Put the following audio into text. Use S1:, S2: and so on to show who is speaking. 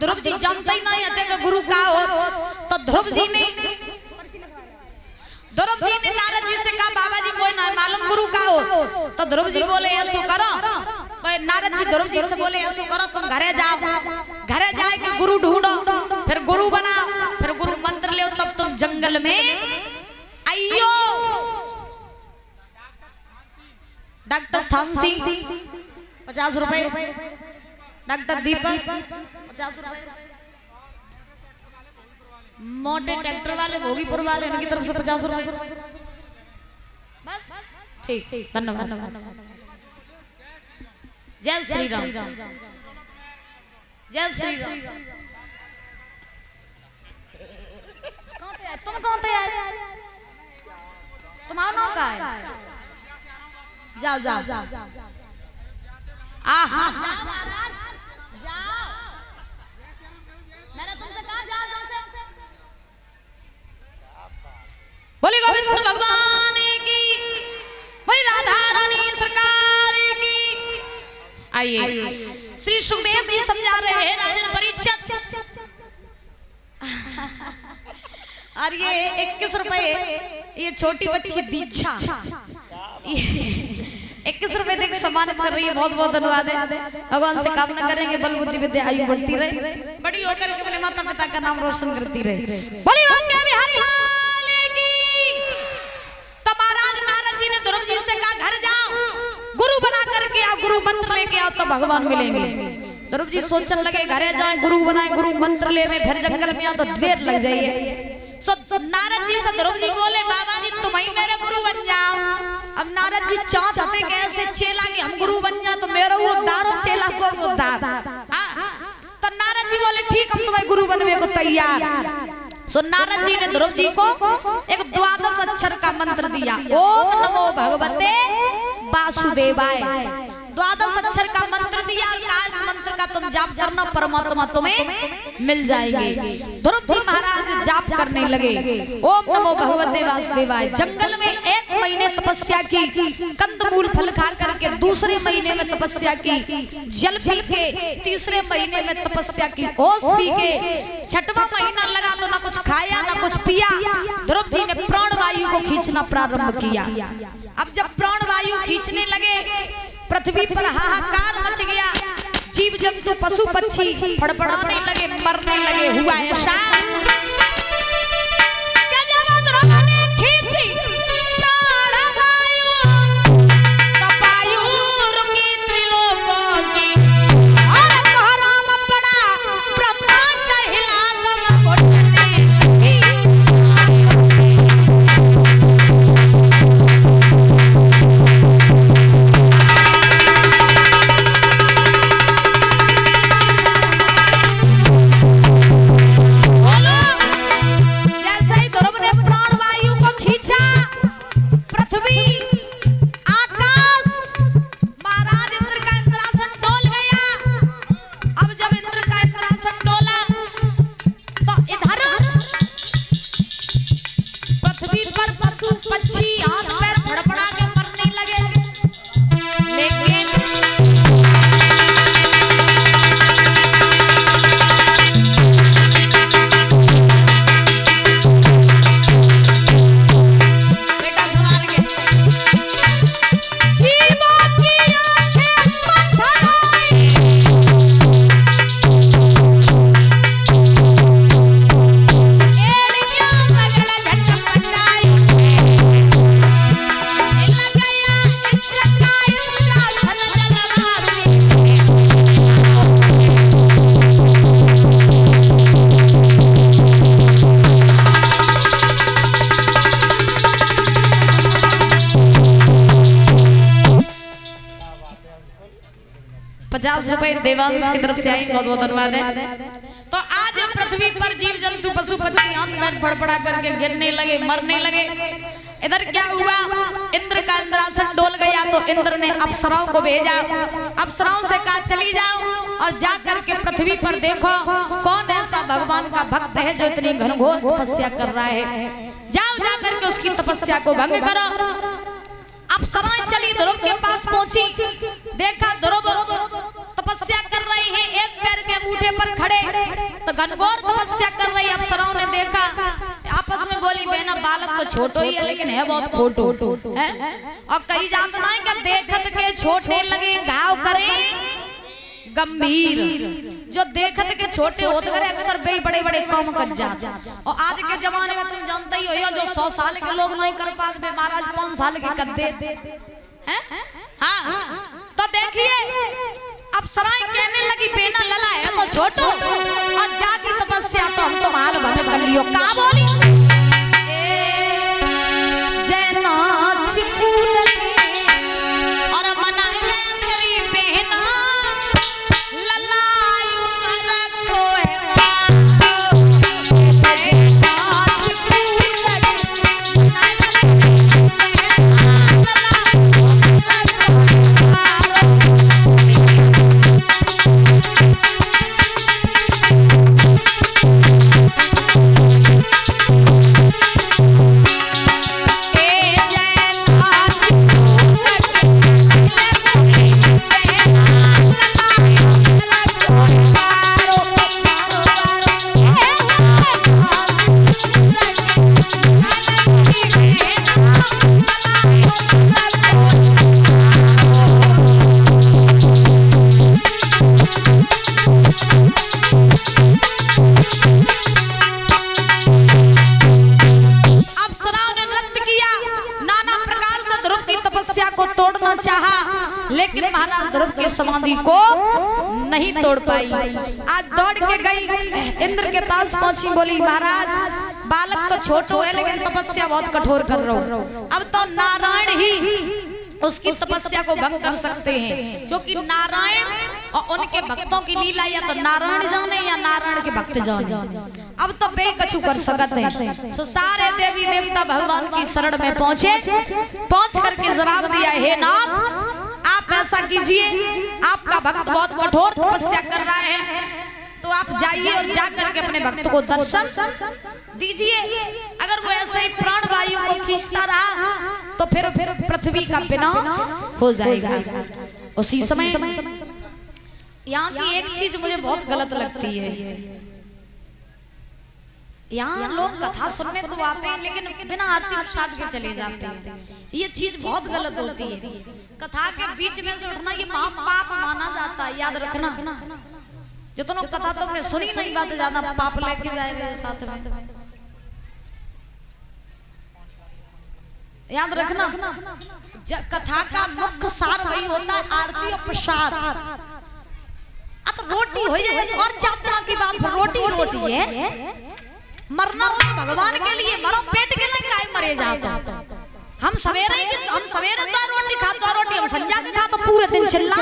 S1: ध्रुव जी जानते ही नहीं थे कि गुरु का हो, तो ध्रुव जी ने नारद जी से कहा बाबा जी कोई ना मालूम गुरु का हो। तो ध्रुव जी बोले ऐसो करो, नारद जी ध्रुव जी से बोले ऐसो करो तुम घरे जाओ, घरे जाए के गुरु ढूंढो, फिर गुरु बनाओ, फिर गुरु मंत्र ले, तब तुम जंगल में आइयो। डॉक्टर थानसी 50 रुपए, डॉक्टर दीपक 50 रुपए, मोटे ट्रैक्टर वाले भोगीपुर वाले उनकी तरफ से 50 रुपए। बस ठीक, धन्यवाद। जय श्री राम, जय श्री राम। तुम कौन थे यार? तुम्हारा नाम क्या है? जाओ जाओ, आहा जाओ महाराज जाओ, मैंने तुमसे कहा जाओ जाओ से। बोले गोविंद भगवान की, बोले राधा रानी सरकार की। आइए श्री सुखदेव जी समझा रहे हैं राजन परीक्षित। और ये 21 रुपए, ये छोटी बच्ची दीक्षा 21 रुपए देख सम्मानित कर रही है, बहुत बहुत धन्यवाद है। भगवान से कामना करेंगे बल बुद्धि विद्या आयु बढ़ती रहे, बड़ी होकर के अपने माता पिता का नाम रोशन करती रहे। बोली वाक्य बिहारी लाल की। तो महाराज नारद जी ने ध्रुव जी से कहा घर जाओ, गुरु बना करके आओ, गुरु मंत्र लेके आओ तो भगवान मिलेंगे। ध्रुव जी सोचने लगे घरे जाए, गुरु बनाए, गुरु मंत्र ले, फिर जंगल में आओ तो देर लग जाइए। सो नारद जी से ध्रुव जी बोले बाबा जी तुम ही मेरे गुरु बन जाओ। अब नारद जी चाहते थे कि ऐसे चेला कि हम गुरु बन जाए तो मेरा वो उद्धार और चेला को उद्धार। तो नारद जी बोले ठीक हम तुम्हें गुरु बनने को तैयार। सो नारद जी ने ध्रुव जी को एक 12 अक्षर का मंत्र दिया, ओम नमो भगवते वासुदेवाय। 12 अक्षर का मंत्र दिया और कहा इस मंत्र का तुम जाप करना, परमात्मा तुम्हें मिल जाएंगे। ध्रुव जी महाराज जाप करने लगे, ओम नमो भगवते वासुदेवाय। जंगल में 1 महीने तपस्या की, कंदमूल फल खा करके, दूसरे महीने में तपस्या की, जल पी के, तीसरे महीने में तपस्या की, ओस पी के, 6वां महीना लगा तो ना कुछ खाया ना कुछ पिया। ध्रुव जी ने प्राणवायु को खींचना प्रारंभ किया। अब जब प्राणवायु खींचने लगे पृथ्वी पर हाहाकार मच गया, जीव जंतु पशु पक्षी फड़फड़ाने लगे, मरने लगे। हुआ ऐसा कि जब ध्रुव ने खींची प्राणवायु तो वायु रुकी त्रिलोकों की, और कोहराम पड़ा ब्रह्मांड हिला दम घुटने लगी। रुपए देवांश की तरफ से आई, बहुत बहुत धन्यवाद है। तो आज पृथ्वी पर जीव जंतु पशु पक्षी आंत में फड़फड़ा करके गिरने लगे, मरने लगे। इधर क्या हुआ, इंद्र का इंद्रासन डोल गया तो इंद्र ने अप्सराओं को भेजा, अप्सराओं से कहा चली जाओ और जा करके पृथ्वी पर देखो कौन ऐसा भगवान का भक्त है जो इतनी घनघोर तपस्या कर रहा है, जाओ जा करके उसकी तपस्या को भंग करो। अप्सराएं चली, ध्रुव के पास पहुंची, देखा ध्रुव तपस्या कर रहे हैं, एक पैर के अंगूठे पर खड़े, तो घनघोर तपस्या कर रही अप्सराओं ने देखा, आपस में बोली बेना बालक तो छोटो ही है लेकिन है बहुत खोटो है। और कही जात ना कि देखत के छोटे लगे घाव करे गंभीर, जो देखत के छोटे होते करे अक्सर बे बड़े बड़े कम कर जात। और आज के जमाने में तुम जानते ही हो जो 100 साल के लोग नहीं कर पाते महाराज 5 साल के कर दे हैं। हाँ तो देखिए अप्सराएं कहने लगी बेना लला है तो छोटो और जाकी तपस्या तो हम तो माल भवे कर लियो। का बोली जैनाच कूद और मना ले मेरी बहना ललायू भर को है मारो जैनाच कूद लेकिन महाराज ध्रुव की समाधि को नहीं तोड़ पाई। आज दौड़ के गई इंद्र के पास पहुंची, बोली महाराज बालक तो छोटो है लेकिन तपस्या बहुत कठोर कर रहा हूं। अब तो नारायण ही उसकी तपस्या को भंग कर सकते हैं, क्योंकि नारायण और उनके भक्तों की लीला या तो नारायण जाने या नारायण के भक्त जाने। अब तो बेकछु कर सकते हैं। तो सारे देवी देवता भगवान की शरण में पहुंचे, पहुंच करके जवाब दिया हे नाथ आप ऐसा कीजिए, आपका भक्त बहुत कठोर तपस्या कर रहा है, तो आप जाइए और जाकर के अपने भक्त को दर्शन दीजिए। अगर वो ऐसे ही प्राण वायु को खींचता रहा तो फिर पृथ्वी का विनाश हो जाएगा। उसी समय यहाँ की एक चीज मुझे बहुत गलत लगती है, यहाँ लोग कथा सुनने तो आते हैं लेकिन बिना आरती प्रसाद के चले जाते हैं। ये चीज बहुत गलत होती है। कथा के बीच में से उठना ये महापाप माना जाता है, याद रखना। जितनों कथा तुमने सुनी नहीं बात ज्यादा पाप लेके जाए रहे साथ में, याद रखना। कथा का मुख्य सार वही होता है आरती और प्रसाद। अब रोटी हो जाए तो और चादरा की बात, रोटी रोटी है। मरना हो तो भगवान के लिए मरो, पेट के लिए काहे मरे जाते। हम सवेरे तो रोटी खा तो रोटी, हम संजा के खा तो पूरे दिन चिल्ला।